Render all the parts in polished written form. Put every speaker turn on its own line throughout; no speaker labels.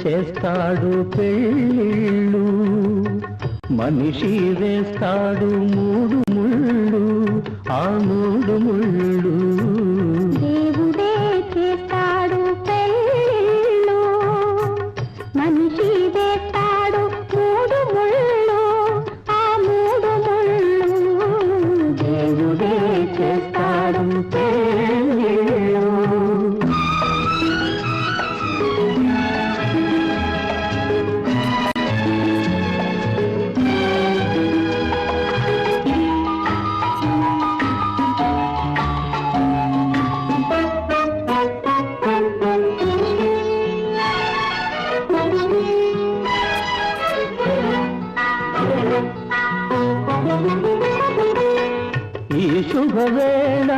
చేస్తాడు పెళ్ళిళ్ళు, మనిషి వేస్తాడు మూడు ముళ్ళు, ఆ మూడు ముళ్ళు.
దేవుడే చేస్తాడు పెళ్ళిళ్ళు, మనిషి వేస్తాడు మూడు ముళ్ళు, ఆ మూడు ముళ్ళు.
దేవుడే చేస్తాడు పెళ్ళిళ్ళు. ఈ శుభవేళ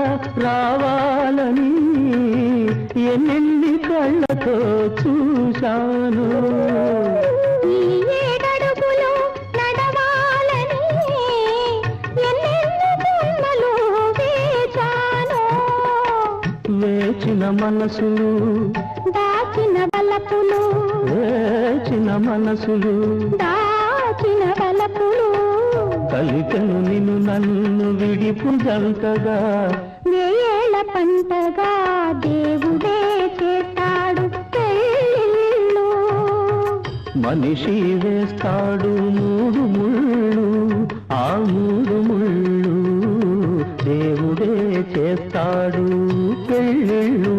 రావాలని ఎన్నెన్ని కళ్ళతో చూశాను,
ఈ ఏడడుగులు నడవాలని ఎన్నెన్ని జన్మలు వేచాను.
వేచిన మనసులు
దాచిన వలపులు,
వేచిన మనసులు
దాచిన వలపులు.
కలికను నిన్ను నన్ను విడిపు జంటగా,
వేళ పంటగా దేవుడే చేస్తాడు పెళ్ళిళ్ళు.
మనిషి వేస్తాడు మూడు ముళ్ళు, ఆ మూడు ముళ్ళు. దేవుడే చేస్తాడు పెళ్ళిళ్ళు.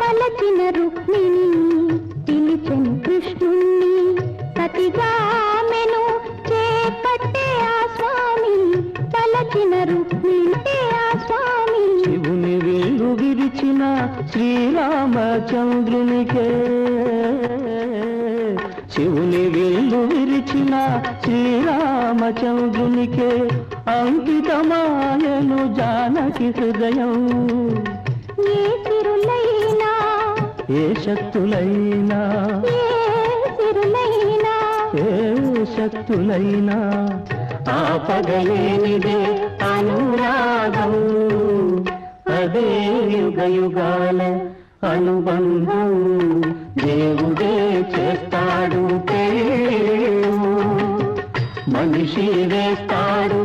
వలచిన రుక్మిణి పిలిచెను కృష్ణుణ్ణి, సతిగామెను చేపట్టే ఆ స్వామి. వలచిన రుక్మిణి ఆ స్వామి.
శివుని విల్లు విరిచిన శ్రీరామచంద్రునికే, శివుని విల్లు విరిచిన శ్రీరామచంద్రునికే అంకితమాయను జానకి హృదయం.
ఏ సిరులైనా,
ఏ శక్తులైనా,
ఏ సిరులైనా,
ఏ శక్తులైనా ఆపగలేనిదే అనురాగం. అదే యుగ యుగాల అనుబంధం. దేవుడే చేస్తాడు పెళ్ళిళ్ళు, మనిషి వేస్తాడు